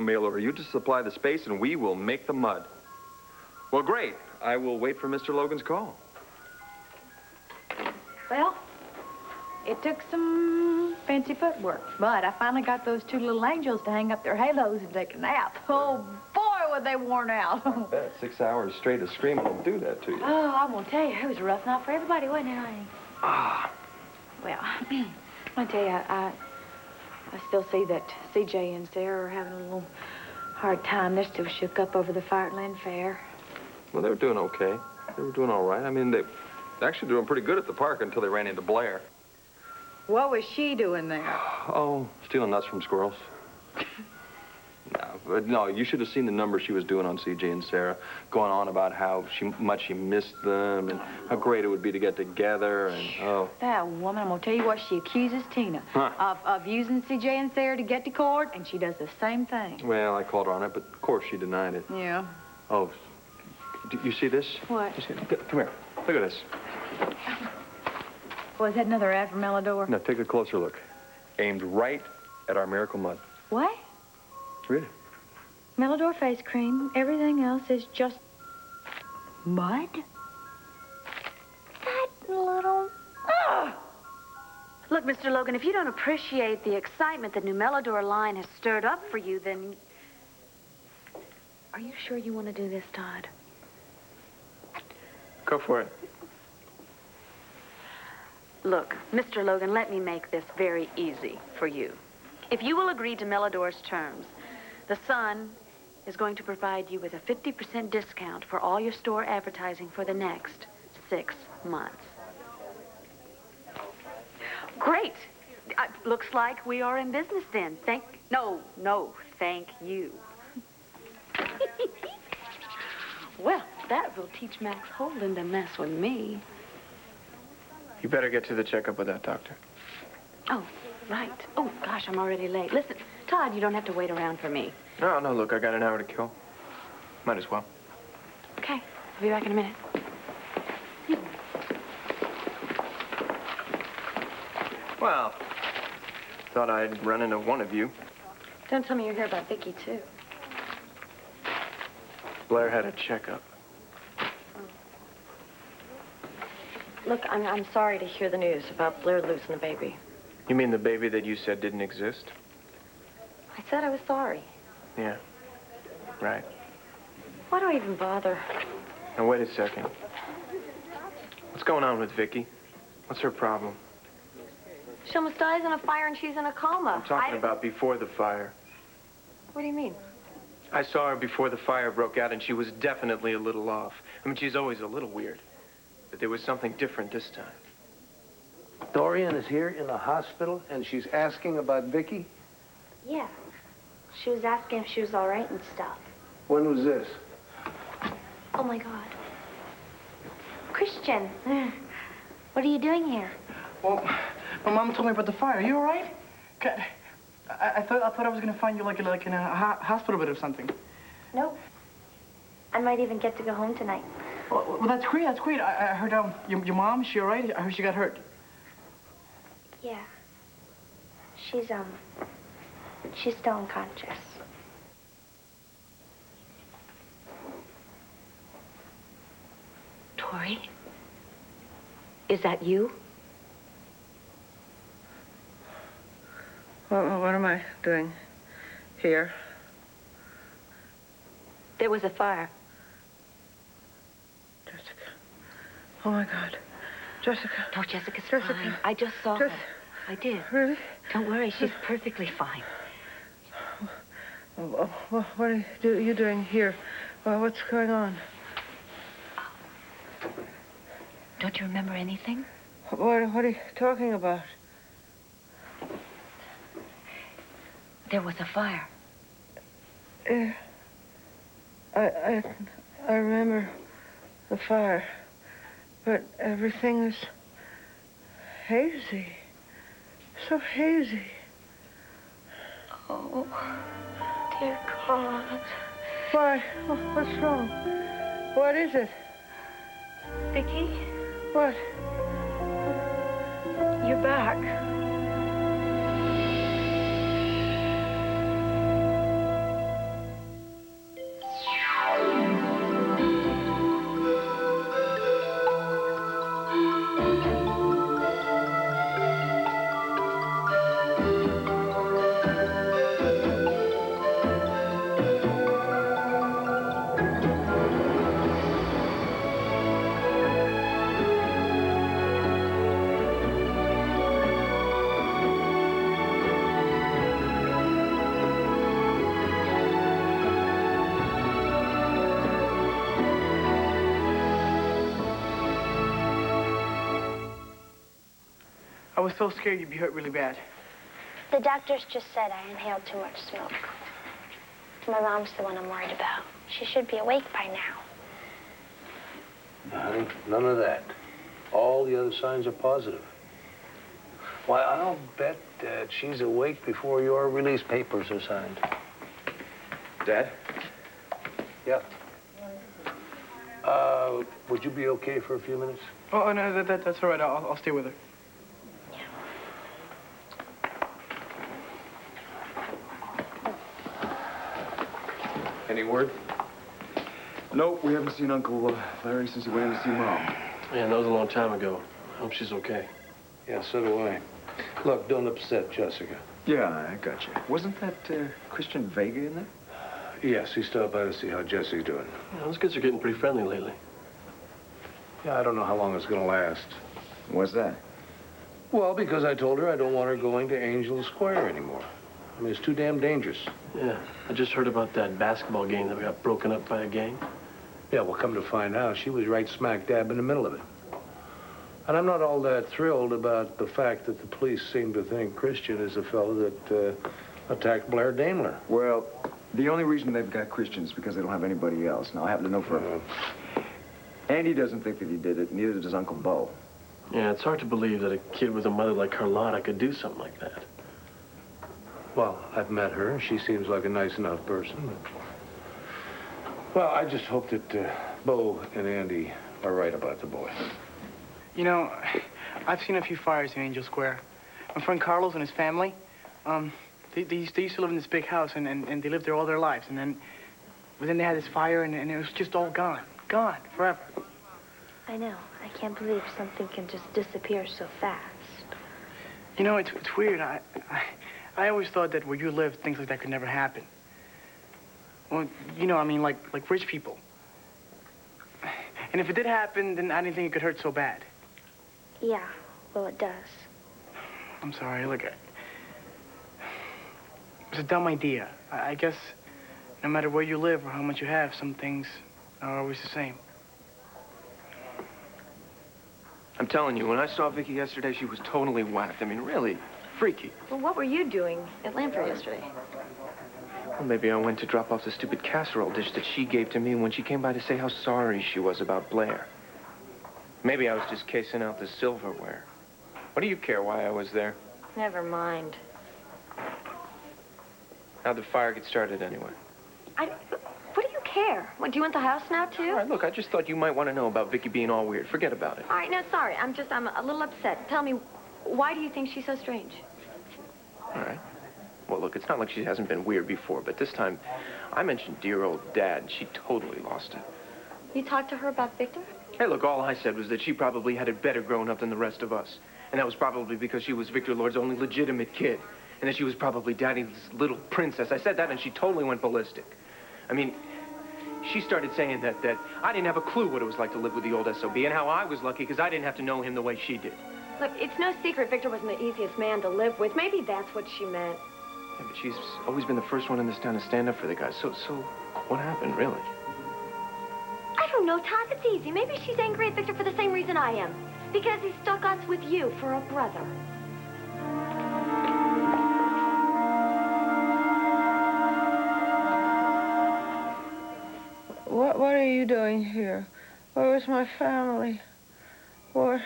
mail order. You just supply the space and we will make the mud. Well, great. I will wait for Mr. Logan's call. Well, it took some fancy footwork, but I finally got those two little angels to hang up their halos and take a nap. Oh, boy, were they worn out. I bet 6 hours straight of screaming will do that to you. Oh, I'm gonna tell you, it was a rough night for everybody, wasn't it, honey? Ah. Well, I tell you, I still see that CJ and Sarah are having a little hard time. They're still shook up over the Fireland Fair. Well, they were doing okay. They were doing all right. I mean, they actually doing pretty good at the park until they ran into Blair. What was she doing there? Oh, stealing nuts from squirrels. No, you should have seen the numbers she was doing on CJ and Sarah, going on about how much she missed them and how great it would be to get together and, oh. That woman, I'm gonna tell you what, she accuses Tina of using CJ and Sarah to get to court, and she does the same thing. Well, I called her on it, but of course she denied it. Yeah. Oh, do you see this? What? Come here. Look at this. Was that another ad for Melodor? Now, take a closer look. Aimed right at our miracle mud. What? Read it. Melodor face cream. Everything else is just mud? That little... Ugh! Look, Mr. Logan, if you don't appreciate the excitement the new Melodor line has stirred up for you, then... Are you sure you want to do this, Todd? Go for it. Look, Mr. Logan, let me make this very easy for you. If you will agree to Melodor's terms, the Sun is going to provide you with a 50% discount for all your store advertising for the next 6 months. Great. Looks like we are in business then. Thank you. Well, that will teach Max Holden to mess with me. You better get to the checkup with that doctor. Oh, right. Oh, gosh, I'm already late. Listen, Todd, you don't have to wait around for me. No, look, I got an hour to kill. Might as well. Okay, I'll be back in a minute. Well, thought I'd run into one of you. Don't tell me you're here about Vicky, too. Blair had a checkup. Look, I'm sorry to hear the news about Blair losing the baby. You mean the baby that you said didn't exist? I said I was sorry. Yeah, right. Why do I even bother? Now, wait a second. What's going on with Vicky? What's her problem? She almost dies in a fire and she's in a coma. I'm talking about before the fire. What do you mean? I saw her before the fire broke out, and she was definitely a little off. I mean, she's always a little weird. But there was something different this time. Dorian is here in the hospital, and she's asking about Vicky? Yeah. She was asking if she was all right and stuff. When was this? Oh, my God. Christian, what are you doing here? Well, my mom told me about the fire. Are you all right? I thought I was going to find you like in a hospital bed or something. Nope. I might even get to go home tonight. Well, that's great. That's great. I heard your mom. Is she all right? I heard she got hurt. Yeah. She's still unconscious. Tori? Is that you? What am I doing here? There was a fire. Jessica. Oh, my God. Jessica. No, Jessica's fine. I just saw her. I did. Really? Don't worry, she's perfectly fine. What are you doing here? What's going on? Don't you remember anything? What are you talking about? There was a fire. I remember the fire, but everything is hazy. So hazy. Oh, dear God. Why? What's wrong? What is it? Vicky? What? You're back. What? I was so scared you'd be hurt really bad. The doctors just said I inhaled too much smoke. My mom's the one I'm worried about. She should be awake by now. Honey, none of that. All the other signs are positive. Why, I'll bet that she's awake before your release papers are signed. Dad? Yeah. Would you be okay for a few minutes? Oh, no, that's all right. I'll stay with her. Any word? Nope, we haven't seen Uncle Larry since he went in to see Mom. Yeah, that was a long time ago. I hope she's okay. Yeah, so do I. Look, don't upset Jessica. Yeah, I got you. Wasn't that Christian Vega in there? Yes, he stopped by to see how Jesse's doing. Yeah, those kids are getting pretty friendly lately. Yeah, I don't know how long it's gonna last. What's that? Well, because I told her I don't want her going to Angel Square anymore. I mean, it's too damn dangerous. Yeah, I just heard about that basketball game that got broken up by a gang. Yeah, well, come to find out, she was right smack dab in the middle of it. And I'm not all that thrilled about the fact that the police seem to think Christian is the fellow that attacked Blair Daimler. Well, the only reason they've got Christian is because they don't have anybody else. Now, I happen to know for Andy doesn't think that he did it, neither does Uncle Bo. Yeah, it's hard to believe that a kid with a mother like Carlotta could do something like that. Well, I've met her. She seems like a nice enough person. Well, I just hope that Bo and Andy are right about the boy. You know, I've seen a few fires in Angel Square. My friend Carlos and his family, they used to live in this big house, and they lived there all their lives. But then they had this fire, and it was just all gone. Gone, forever. I know. I can't believe something can just disappear so fast. You know, it's weird. I always thought that where you lived, things like that could never happen. Well, you know, I mean, like rich people. And if it did happen, then I didn't think it could hurt so bad. Yeah, well, it does. I'm sorry, look, it was a dumb idea. I guess no matter where you live or how much you have, some things are always the same. I'm telling you, when I saw Vicky yesterday, she was totally whacked. I mean, really freaky. Well, what were you doing at Lamprey yesterday? Well, maybe I went to drop off the stupid casserole dish that she gave to me when she came by to say how sorry she was about Blair. Maybe I was just casing out the silverware. What do you care why I was there? Never mind. How'd the fire get started anyway? What do you care? What, do you want the house now, too? All right, look, I just thought you might want to know about Vicky being all weird. Forget about it. All right, no, sorry. I'm a little upset. Tell me, why do you think she's so strange? All right. Well, look, it's not like she hasn't been weird before, but this time I mentioned dear old Dad, and she totally lost it. You talked to her about Victor? Hey, look, all I said was that she probably had it better growing up than the rest of us. And that was probably because she was Victor Lord's only legitimate kid. And that she was probably Daddy's little princess. I said that, and she totally went ballistic. I mean, she started saying that I didn't have a clue what it was like to live with the old SOB, and how I was lucky because I didn't have to know him the way she did. Look, it's no secret Victor wasn't the easiest man to live with. Maybe that's what she meant. Yeah, but she's always been the first one in this town to stand up for the guys. So what happened, really? I don't know, Todd. It's easy. Maybe she's angry at Victor for the same reason I am. Because he stuck us with you for a brother. What are you doing here? Where was my family? What?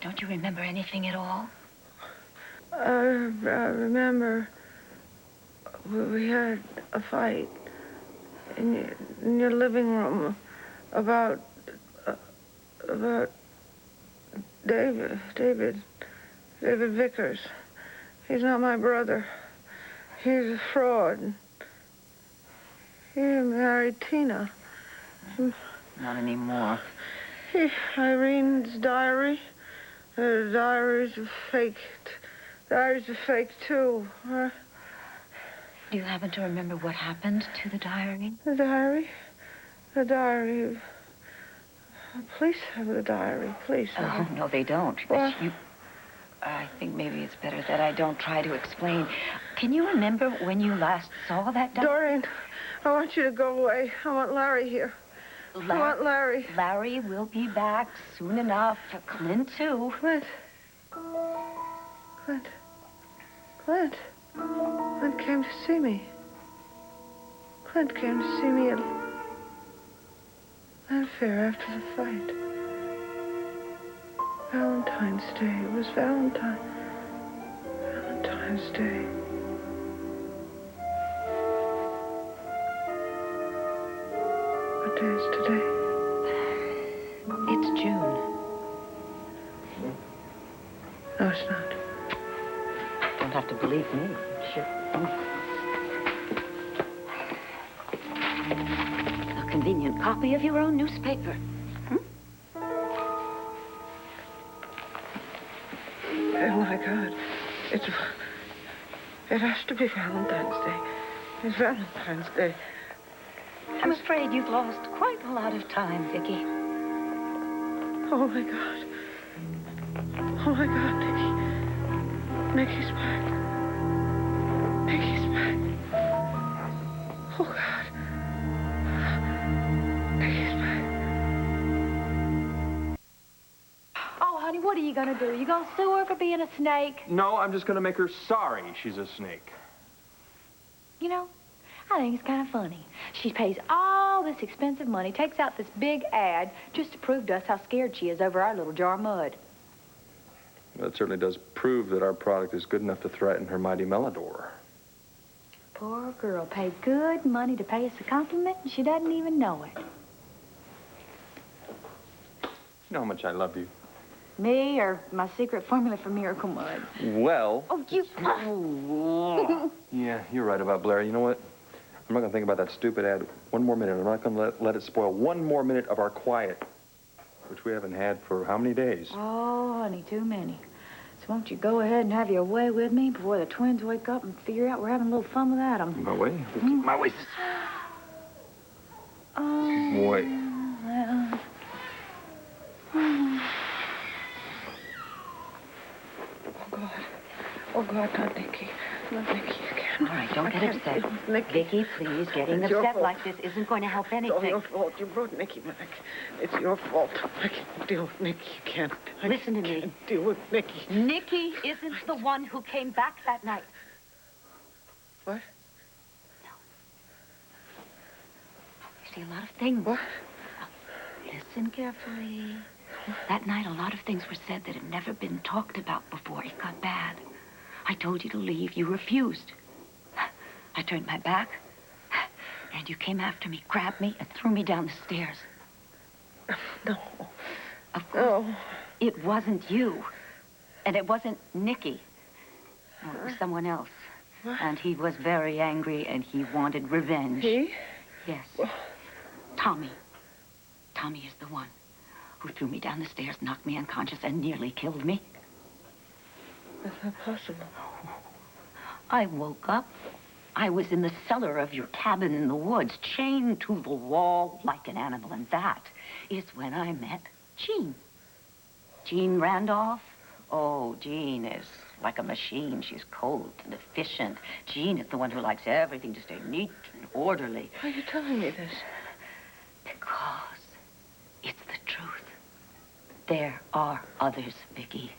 Don't you remember anything at all? I remember we had a fight in your living room about David Vickers. He's not my brother. He's a fraud. He married Tina. Not anymore. Irene's diary. The diaries are fake. Diaries are fake, too. Do you happen to remember what happened to the diary? The diary? The diary. The police have the diary. Police have Oh, no, they don't. What? I think maybe it's better that I don't try to explain. Can you remember when you last saw that diary? Dorian, I want you to go away. I want Larry here. I want Larry. Larry will be back soon enough. Clint, too. Clint. Clint came to see me. Clint came to see me at Landfair after the fight. Valentine's Day. It was Valentine's Day. What day is today? It's June. No, it's not. Don't have to believe me. Sure. A convenient copy of your own newspaper. Oh, my God. It has to be Valentine's Day. It's Valentine's Day. I'm afraid you've lost quite a lot of time, Vicky. Oh, my God. Oh, my God, Nicky. Nicky's back. Nicky's back. Oh, God. Nicky's back. Oh, honey, what are you gonna do? You gonna sue her for being a snake? No, I'm just gonna make her sorry she's a snake. You know, I think it's kind of funny. She pays all this expensive money, takes out this big ad just to prove to us how scared she is over our little jar of mud. That certainly does prove that our product is good enough to threaten her mighty Melodor. Poor girl paid good money to pay us a compliment, and she doesn't even know it. You know how much I love you. Me or my secret formula for Miracle Mud? Well... Oh, you... Yeah, you're right about Blair. You know what? I'm not going to think about that stupid ad one more minute. I'm not going to let it spoil one more minute of our quiet, which we haven't had for how many days? Oh, honey, too many. So won't you go ahead and have your way with me before the twins wake up and figure out we're having a little fun without them? My way? My way. Boy. Well... Oh, God, not Nicky. Not Nicky again. All right, don't get upset. Vicky, please, getting upset like this isn't going to help anything. It's all your fault. You brought Nicky back. It's your fault. I can't deal with Nicky again. Listen to me. I can't deal with Nicky. Nicky isn't the one who came back that night. What? No. You see, a lot of things. What? Listen carefully. That night, a lot of things were said that had never been talked about before. It got bad. I told you to leave. You refused. I turned my back, and you came after me, grabbed me, and threw me down the stairs. No. Of course, it wasn't you, and it wasn't Nicky. No, it was someone else. What? And he was very angry, and he wanted revenge. He? Yes. Tommy. Tommy is the one who threw me down the stairs, knocked me unconscious, and nearly killed me. That's not possible. I woke up. I was in the cellar of your cabin in the woods, chained to the wall like an animal, and that is when I met Jean. Jean Randolph. Oh, Jean is like a machine. She's cold and efficient. Jean is the one who likes everything to stay neat and orderly. Why are you telling me this? Because it's the truth. There are others, Vicky.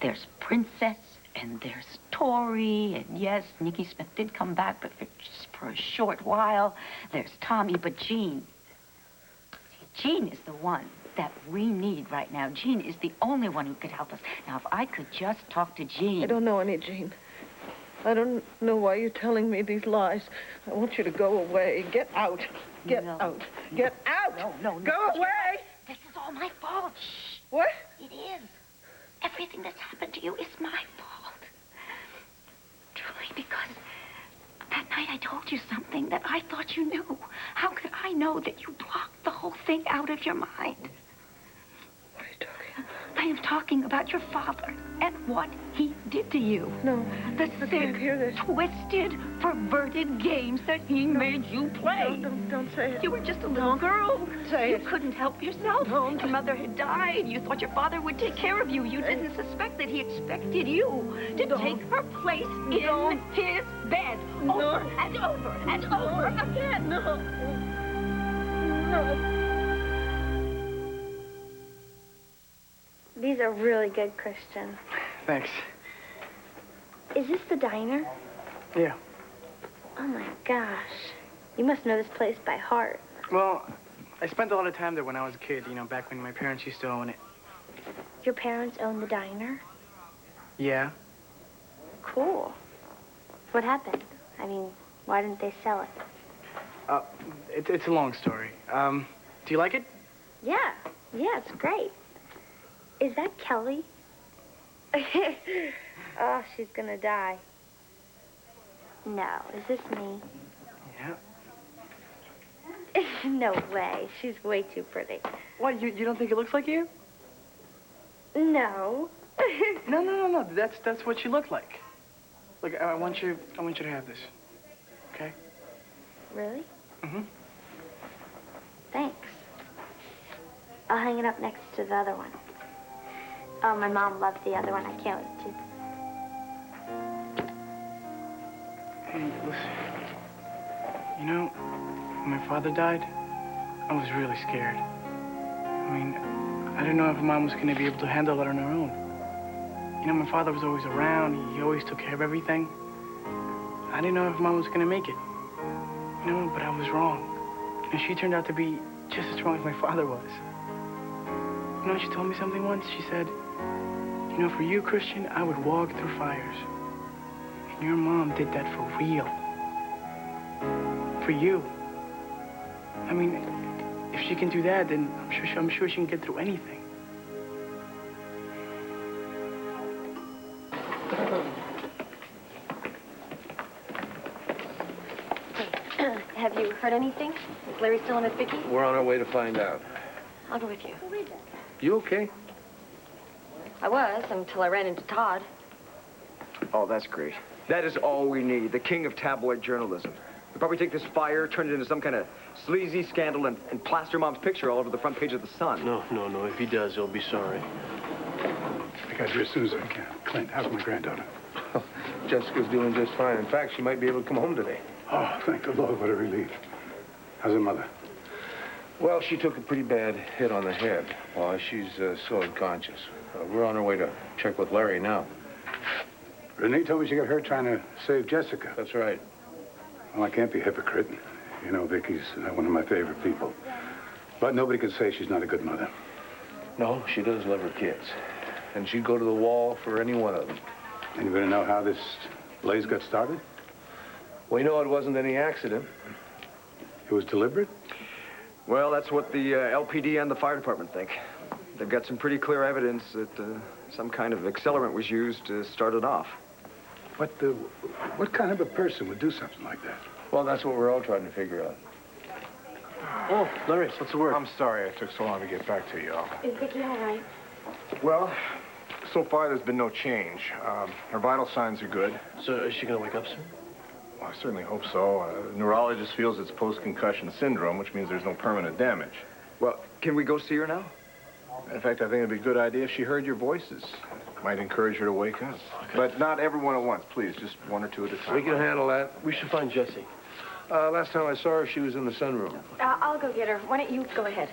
There's Princess, and there's Tori, and yes, Nicky Smith did come back, but just for a short while. There's Tommy, but Jean. Jean is the one that we need right now. Jean is the only one who could help us. Now, if I could just talk to Jean. I don't know any Jean. I don't know why you're telling me these lies. I want you to go away. Get out. Get out. Get out. No. Go away. This is all my fault. Shh. What? It is. Everything that's happened to you is my fault. Truly, because that night I told you something that I thought you knew. How could I know that you blocked the whole thing out of your mind? What are you talking about? I am talking about your father and what he did to you. No. The I can't hear this. twisted, perverted games that he made you play. No, don't say it. You were just a little girl. Say you it. couldn't help yourself. Don't. Your mother had died. You thought your father would take care of you. You didn't suspect that he expected you to take her place in his bed. Over and over and over again. No. These are really good, Christian. Thanks. Is this the diner? Yeah. Oh, my gosh. You must know this place by heart. Well, I spent a lot of time there when I was a kid, you know, back when my parents used to own it. Your parents own the diner? Yeah. Cool. What happened? I mean, why didn't they sell it? It's a long story. Do you like it? Yeah. Yeah, it's great. Is that Kelly? Oh, she's gonna die. No, is this me? Yeah. No way. She's way too pretty. What, you don't think it looks like you? No. No. That's what you look like. Look, I want you to have this. Okay? Really? Mm-hmm. Thanks. I'll hang it up next to the other one. Oh, my mom loves the other one. I can't wait to. Hey, listen. You know, when my father died, I was really scared. I mean, I didn't know if Mom was going to be able to handle it on her own. You know, my father was always around. He always took care of everything. I didn't know if Mom was going to make it. You know, but I was wrong. And she turned out to be just as strong as my father was. You know, she told me something once. She said, you know, for you, Christian, I would walk through fires. And your mom did that for real. For you. I mean, if she can do that, then I'm sure she can get through anything. Have you heard anything? Is Larry still in with Vicky? We're on our way to find out. I'll go with you. You okay? I was, until I ran into Todd. Oh, that's great. That is all we need, the king of tabloid journalism. We'll probably take this fire, turn it into some kind of sleazy scandal, and plaster Mom's picture all over the front page of the Sun. No. If he does, he'll be sorry. I got here as soon as I can. Clint, how's my granddaughter? Jessica's doing just fine. In fact, she might be able to come home today. Oh, thank the Lord, what a relief. How's her mother? Well, she took a pretty bad hit on the head. Well, she's still unconscious. We're on our way to check with Larry now. Renee told me she got hurt trying to save Jessica. That's right. Well, I can't be a hypocrite. You know, Vicky's one of my favorite people. But nobody can say she's not a good mother. No, she does love her kids. And she'd go to the wall for any one of them. Anybody know how this blaze got started? We know it wasn't any accident. It was deliberate? Well, that's what the LPD and the fire department think. They've got some pretty clear evidence that some kind of accelerant was used to start it off. What kind of a person would do something like that? Well, that's what we're all trying to figure out. Oh, Larry, what's the word? I'm sorry it took so long to get back to you all. Is Vicky all right? Well, so far there's been no change. Her vital signs are good. So is she going to wake up soon? Well, I certainly hope so. Neurologist feels it's post-concussion syndrome, which means there's no permanent damage. Well, can we go see her now? In fact, I think it'd be a good idea if she heard your voices. Might encourage her to wake up. Okay. But not everyone at once, please. Just one or two at a time. We can handle that. We should find Jessie. Last time I saw her, she was in the sunroom. I'll go get her. Why don't you go ahead?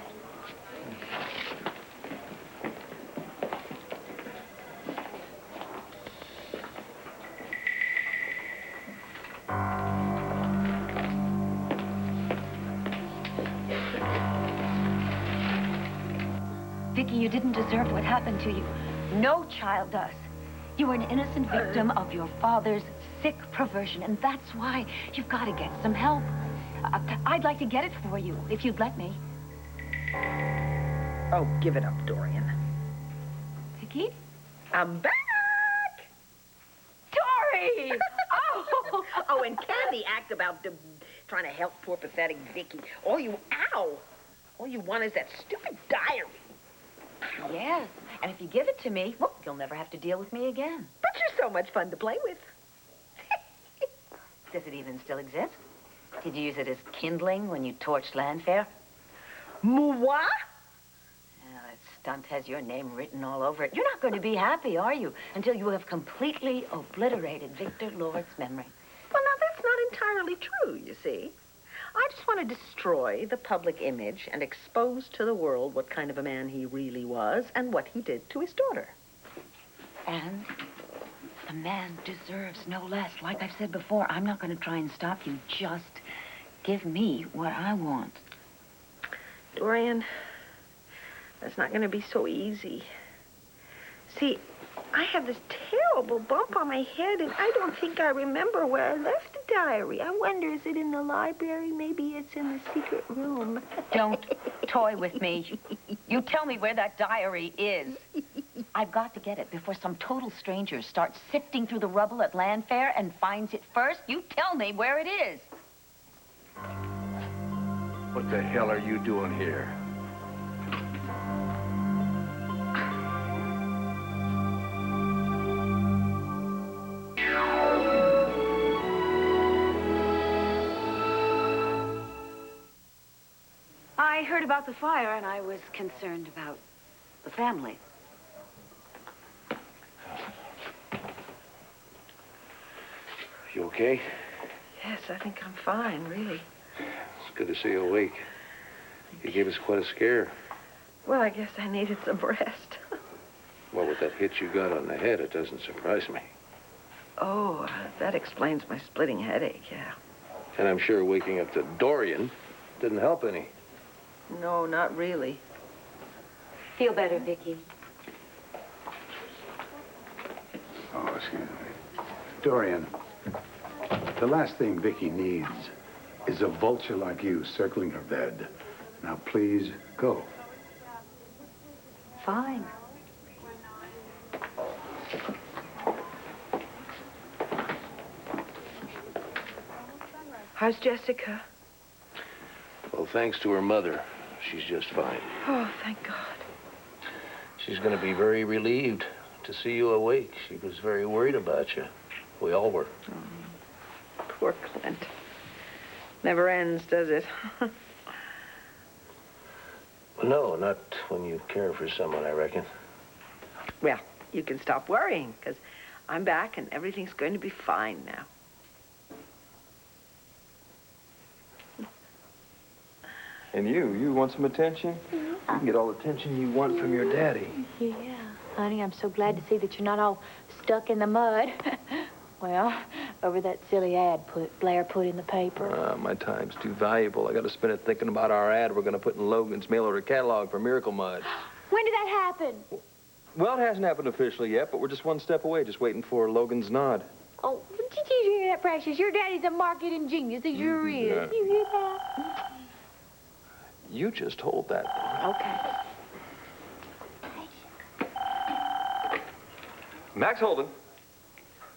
Vicky, you didn't deserve what happened to you. No child does. You were an innocent victim of your father's sick perversion, and that's why you've got to get some help. I'd like to get it for you, if you'd let me. Oh, give it up, Dorian. Vicky? I'm back! Tori! Oh, and Candy act about trying to help poor pathetic Vicky. All you want is that stupid diary. Yes, and if you give it to me, well, you'll never have to deal with me again. But you're so much fun to play with. Does it even still exist? Did you use it as kindling when you torched Landfair? Moi? Well, that stunt has your name written all over it. You're not going to be happy, are you? Until you have completely obliterated Victor Lord's memory. Well, now, that's not entirely true, you see. I just want to destroy the public image and expose to the world what kind of a man he really was and what he did to his daughter. And the man deserves no less. Like I've said before, I'm not going to try and stop you. Just give me what I want. Dorian, that's not going to be so easy. See, I have this terrible bump on my head, and I don't think I remember where I left the diary. I wonder, is it in the library? Maybe it's in the secret room. Don't toy with me. You tell me where that diary is. I've got to get it before some total stranger starts sifting through the rubble at Landfair and finds it first. You tell me where it is. What the hell are you doing here? I heard about the fire, and I was concerned about the family. You okay? Yes, I think I'm fine, really. It's good to see you awake. You gave us quite a scare. Well, I guess I needed some rest. Well, with that hit you got on the head, it doesn't surprise me. Oh, that explains my splitting headache, yeah. And I'm sure waking up to Dorian didn't help any. No, not really. Feel better, Vicky. Oh, excuse me. Dorian, the last thing Vicky needs is a vulture like you circling her bed. Now, please, go. Fine. How's Jessica? Well, thanks to her mother, she's just fine. Oh, thank God. She's going to be very relieved to see you awake. She was very worried about you. We all were. Poor Clint. Never ends, does it? No, not when you care for someone, I reckon. Well, you can stop worrying, because I'm back and everything's going to be fine now. And you want some attention? You can get all the attention you want from your daddy. Yeah, honey, I'm so glad to see that you're not all stuck in the mud. Well, over that silly ad Blair put in the paper. My time's too valuable. I got to spend it thinking about our ad we're going to put in Logan's mail order catalog for Miracle Mud. When did that happen? Well, it hasn't happened officially yet, but we're just one step away, just waiting for Logan's nod. Oh, did you hear that, Precious? Your daddy's a marketing genius. He sure is. Yeah. You hear that? You just hold that. Okay. Max Holden.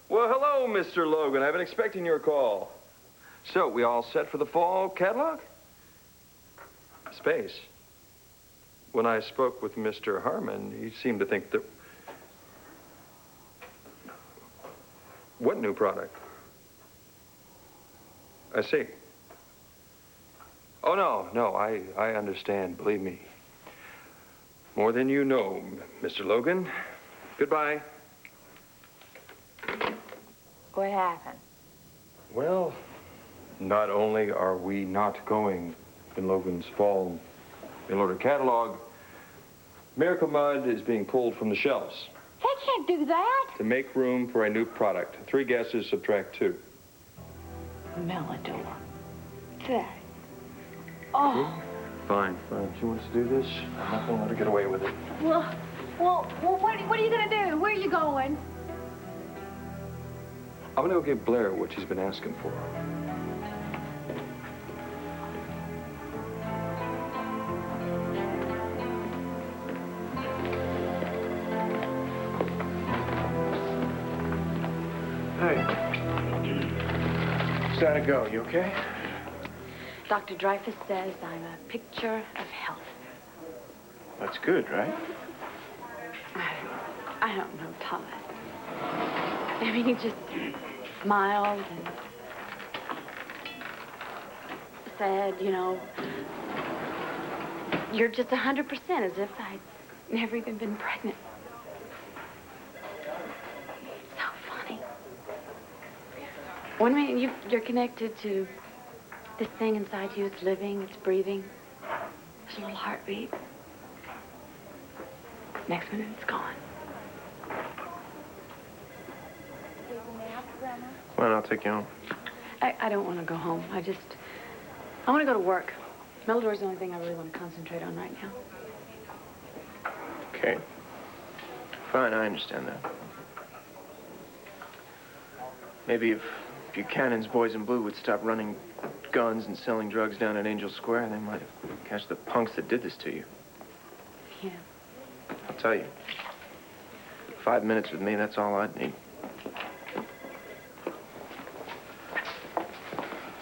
Well, hello, Mr. Logan. I've been expecting your call. So, we all set for the fall catalog? Space. When I spoke with Mr. Harmon, he seemed to think that... What new product? I see. Oh, no, I understand, believe me. More than you know, Mr. Logan. Goodbye. What happened? Well, not only are we not going in Logan's fall mail order catalog, Miracle Mud is being pulled from the shelves. They can't do that. To make room for a new product. 3 guesses, subtract 2. Melodor. That. Oh. Fine. She wants to do this. I'm not going to let her get away with it. Well, what are you going to do? Where are you going? I'm going to go give Blair what she's been asking for. Hey. How's that go? You okay? Dr. Dreyfus says I'm a picture of health. That's good, right? I don't know, Todd. I mean, he just smiled and said, you know, you're just 100%, as if I'd never even been pregnant. So funny. One minute you're connected to this thing inside you, it's living, it's breathing. There's a little heartbeat. Next minute, it's gone. Well, I'll take you home. I don't want to go home. I want to go to work. Meldor's the only thing I really want to concentrate on right now. Okay. Fine, I understand that. Maybe if Buchanan's Boys in Blue would stop running guns and selling drugs down at Angel Square, they might catch the punks that did this to you. Yeah. I'll tell you. 5 minutes with me, that's all I'd need.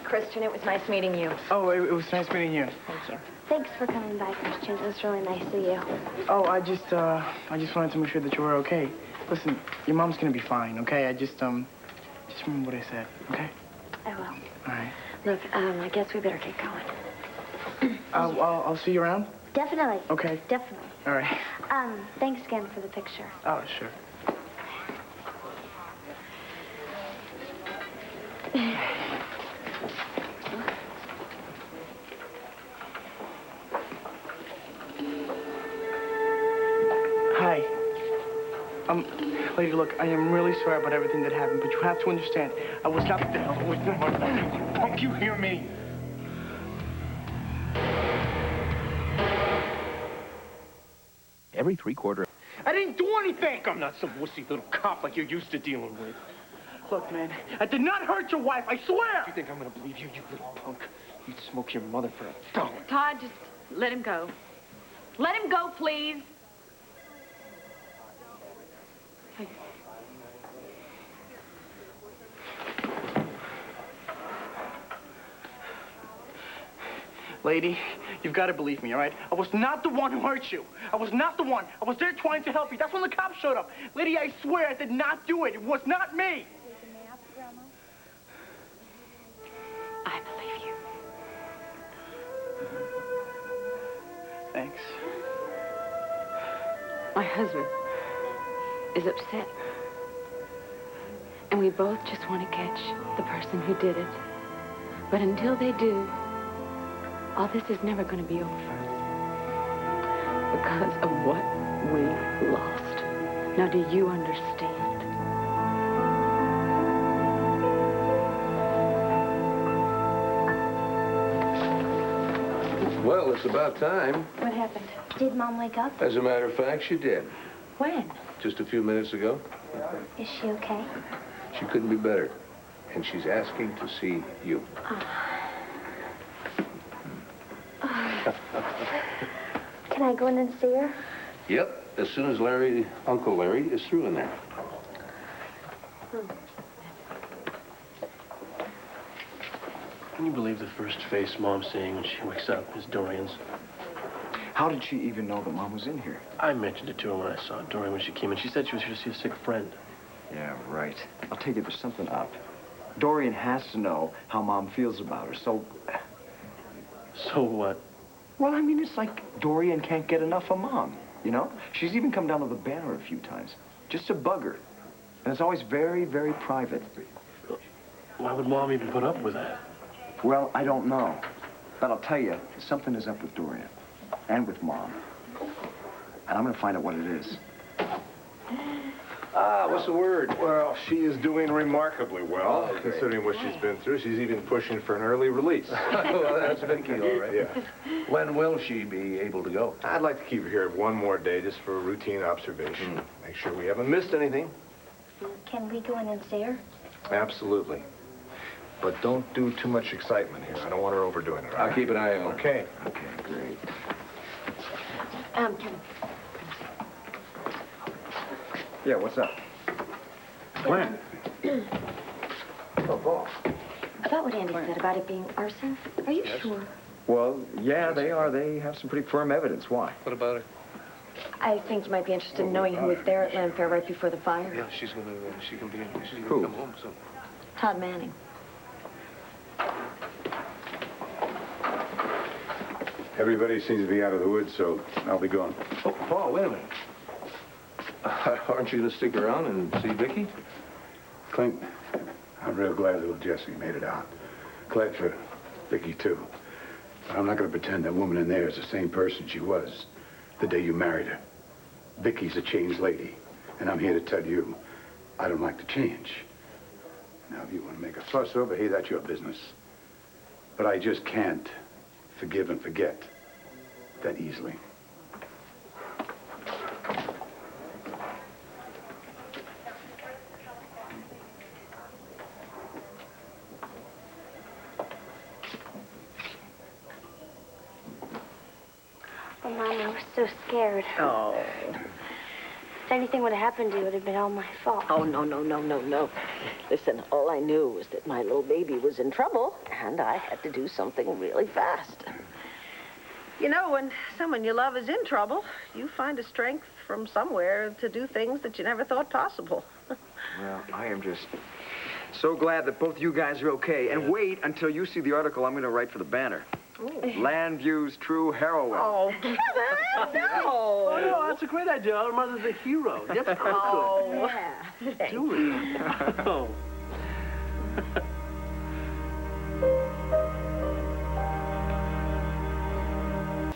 Christian, it was nice meeting you. Oh, it was nice meeting you. Thank you. Thanks for coming by, Christian. It was really nice of you. Oh, I just wanted to make sure that you were okay. Listen, your mom's gonna be fine, okay? Just remember what I said, okay? I will. All right. Look, I guess we better get going. I'll see you around? Definitely. Okay. Definitely. All right. Thanks again for the picture. Oh, sure. Hi. Lady, look, I am really sorry about everything that happened, but you have to understand, I was not the hell with my life. Don't you hear me? Every 3/4. I didn't do anything! I'm not some wussy little cop like you're used to dealing with. Look, man, I did not hurt your wife, I swear! You think I'm gonna believe you, you little punk? You'd smoke your mother for $1. Todd, just let him go. Let him go, please. Lady, you've got to believe me, all right? I was not the one who hurt you. I was not the one. I was there trying to help you. That's when the cops showed up. Lady, I swear I did not do it. It was not me. I believe you. Thanks. My husband is upset. And we both just want to catch the person who did it. But until they do, all this is never going to be over. Because of what we lost. Now, do you understand? Well, it's about time. What happened? Did Mom wake up? As a matter of fact, she did. When? Just a few minutes ago. Is she okay? She couldn't be better. And she's asking to see you. Can I go in and see her? Yep, as soon as Uncle Larry is through in there. Can you believe the first face Mom's seeing when she wakes up is Dorian's? How did she even know that Mom was in here? I mentioned it to her when I saw Dorian when she came in. She said she was here to see a sick friend. Yeah, right. I'll tell you, there's something up. Dorian has to know how Mom feels about her, so... So what? Well, I mean, it's like Dorian can't get enough of Mom, you know? She's even come down to the banner a few times, just to bug her. And it's always very, very private. Why would Mom even put up with that? Well, I don't know. But I'll tell you, something is up with Dorian. And with Mom. And I'm gonna find out what it is. Ah, what's the word? Well, she is doing remarkably well, Okay. considering what she's been through. She's even pushing for an early release. Well, that's Vicky, all right. Yeah. When will she be able to go? I'd like to keep her here one more day just for a routine observation. Make sure we haven't missed anything. Can we go in and see her? Absolutely. But don't do too much excitement here. I don't want her overdoing it, all right? I'll keep an eye on her. Okay. Okay, great. Ken. Yeah, what's up? Glenn. Oh, boss. About what Andy said about it being arson, are you sure? Well, yeah, they are. They have some pretty firm evidence. Why? What about her? I think you might be interested in knowing who was there at Landfair right before the fire. Yeah, she can be in. She's Who? gonna come home, so. Todd Manning. Everybody seems to be out of the woods, so I'll be going. Oh, Paul, wait a minute. Aren't you gonna stick around and see Vicky? Clint, I'm real glad little Jessie made it out. Glad for Vicky, too. But I'm not going to pretend that woman in there is the same person she was the day you married her. Vicky's a changed lady, and I'm here to tell you I don't like to change. Now, if you want to make a fuss over, hey, that's your business. But I just can't forgive and forget that easily. Oh, Mom, I was so scared. Oh. If anything would have happened to you, it would have been all my fault. Oh, no. Listen, all I knew was that my little baby was in trouble, and I had to do something really fast. You know, when someone you love is in trouble, you find a strength from somewhere to do things that you never thought possible. Well, I am just so glad that both you guys are okay. And wait until you see the article I'm going to write for the banner. Landview's true heroine. Oh, Kevin, no. Oh, no, that's a great idea. Our mother's a hero. That's very good. Yeah. Do it. Oh.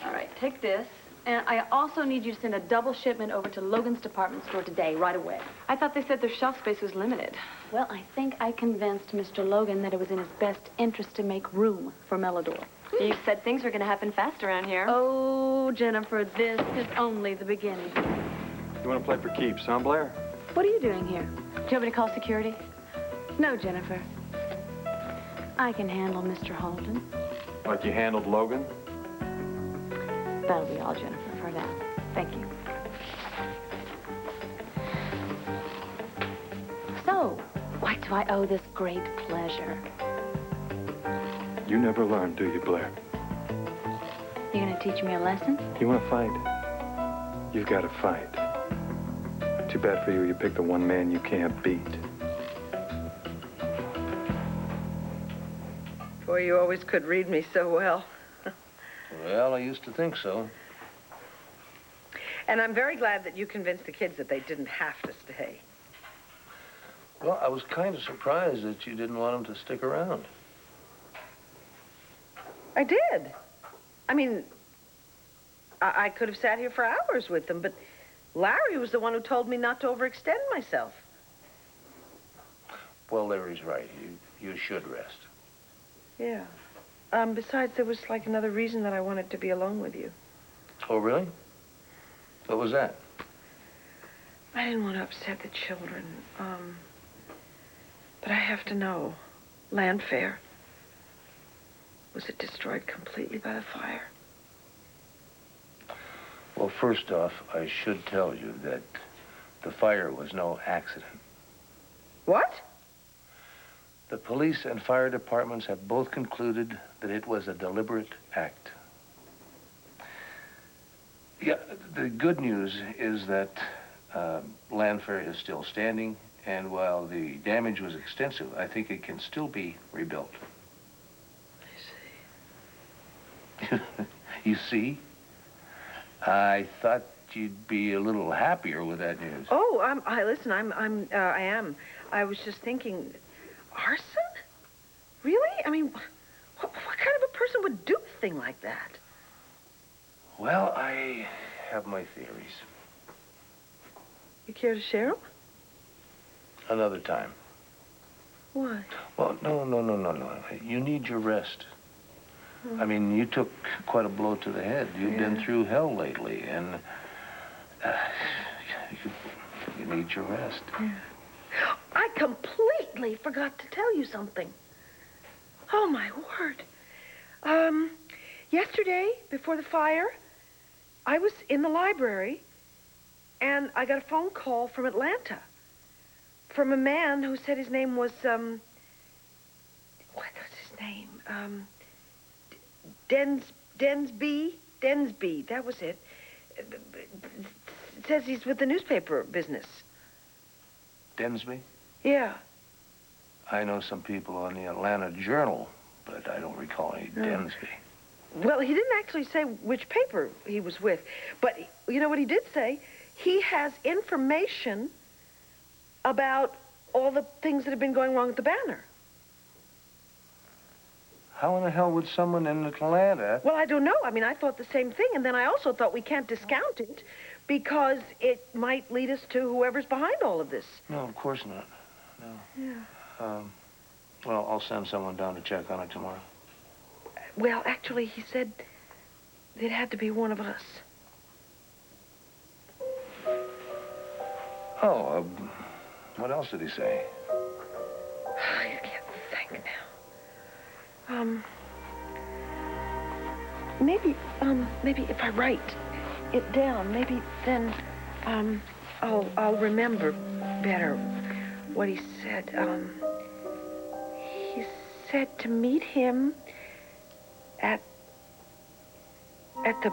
All right, take this. And I also need you to send a double shipment over to Logan's department store today, right away. I thought they said their shelf space was limited. Well, I think I convinced Mr. Logan that it was in his best interest to make room for Melodor. You said things were going to happen fast around here. Oh, Jennifer, this is only the beginning. You want to play for keeps, huh, Blair? What are you doing here? Do you want me to call security? No, Jennifer. I can handle Mr. Holden. Like you handled Logan? That'll be all, Jennifer, for now. Thank you. So, what do I owe this great pleasure? You never learn, do you, Blair? You gonna teach me a lesson? You want to fight? You've got to fight. Too bad for you, you picked the one man you can't beat. Boy, you always could read me so well. Well, I used to think so. And I'm very glad that you convinced the kids that they didn't have to stay. Well, I was kind of surprised that you didn't want them to stick around. I did. I mean, I could have sat here for hours with them, but Larry was the one who told me not to overextend myself. Well, Larry's right. You should rest. Yeah. Besides, there was like another reason that I wanted to be alone with you. Oh, really? What was that? I didn't want to upset the children. But I have to know, Landfair, was it destroyed completely by the fire? Well, first off, I should tell you that the fire was no accident. What? The police and fire departments have both concluded that it was a deliberate act. Yeah, the good news is that Landfair is still standing, and while the damage was extensive, I think it can still be rebuilt. I see. You see? I thought you'd be a little happier with that news. Oh, I am. I was just thinking, arson? Really? I mean, what kind of a person would do a thing like that? Well, I have my theories. You care to share them? Another time. Why? Well, no. You need your rest. I mean, you took quite a blow to the head. You've been through hell lately, and you need your rest. Yeah. I completely forgot to tell you something. Oh, my word. Yesterday, before the fire, I was in the library, and I got a phone call from Atlanta from a man who said his name was, what's his name? Densby, that was it. It says he's with the newspaper business. Densby? Yeah. I know some people on the Atlanta Journal, but I don't recall any Densby. Well, he didn't actually say which paper he was with, but you know what he did say? He has information about all the things that have been going wrong with the banner. How in the hell would someone in Atlanta... Well, I don't know. I mean, I thought the same thing, and then I also thought we can't discount it because it might lead us to whoever's behind all of this. No, of course not. No. Yeah. Well, I'll send someone down to check on it tomorrow. Well, actually, he said it had to be one of us. Oh, what else did he say? I can't think now. Maybe if I write it down, maybe then, I'll remember better what he said. He said to meet him at the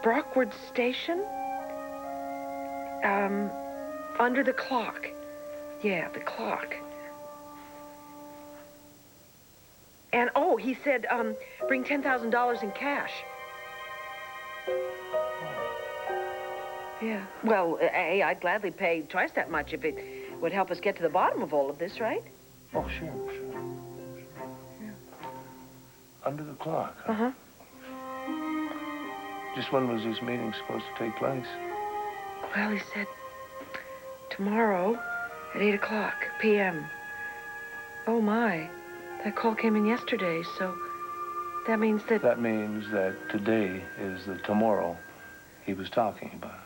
Brockwood station, under the clock. Yeah, the clock. And, oh, he said, bring $10,000 in cash. Yeah. Well, hey, I'd gladly pay twice that much if it would help us get to the bottom of all of this, right? Oh, sure. Yeah. Under the clock, huh? Uh-huh. Just when was this meeting supposed to take place? Well, he said tomorrow at 8 o'clock p.m. Oh, my. That call came in yesterday, so that means that... That means that today is the tomorrow he was talking about.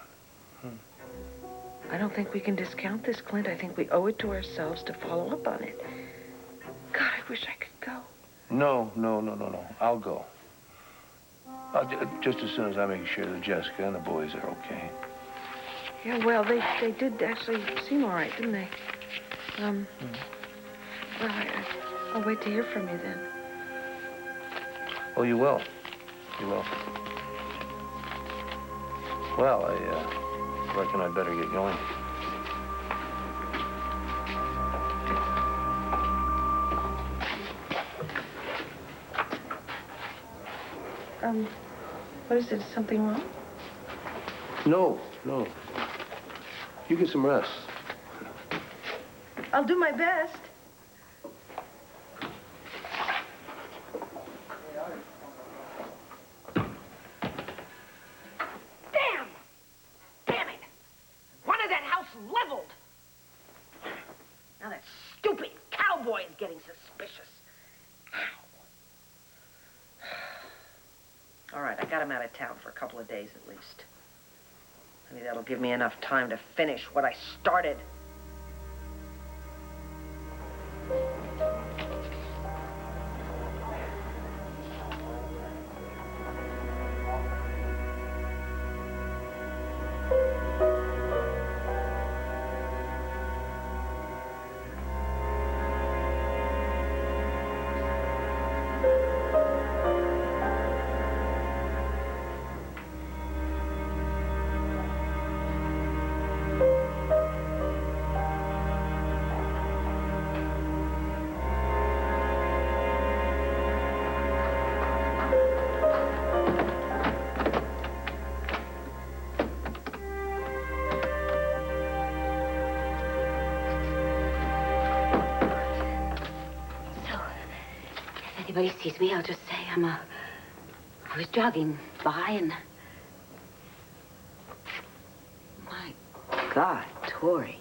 I don't think we can discount this, Clint. I think we owe it to ourselves to follow up on it. God, I wish I could go. No. I'll go. Just as soon as I make sure that Jessica and the boys are okay. Yeah, well, they did actually seem all right, didn't they? Well, I'll wait to hear from you then. Oh, you will. You will. Well, I reckon I'd better get going. What is it? Is something wrong? No. You get some rest. I'll do my best. Damn it! Wanted that house leveled. Now that stupid cowboy is getting suspicious. All right, I got him out of town for a couple of days at least. Maybe that'll give me enough time to finish what I started. Anybody sees me, I'll just say I was jogging by and... My God, Tori.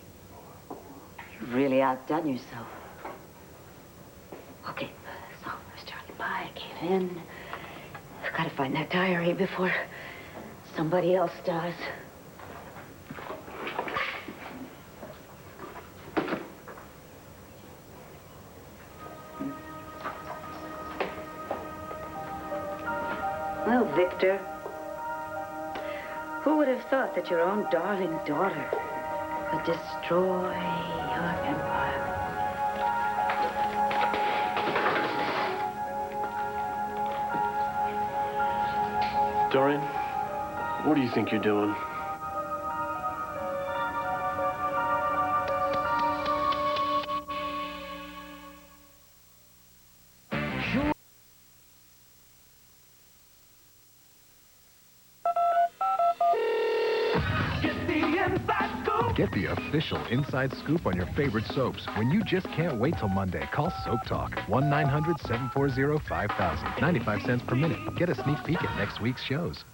You've really outdone yourself. Okay, so I was jogging by, I came in. I've got to find that diary before somebody else does. Well, Victor, who would have thought that your own darling daughter could destroy your empire? Dorian, what do you think you're doing? Get the inside scoop. Get the official inside scoop on your favorite soaps. When you just can't wait till Monday, call Soap Talk. 1-900-740-5000. 95 cents per minute. Get a sneak peek at next week's shows.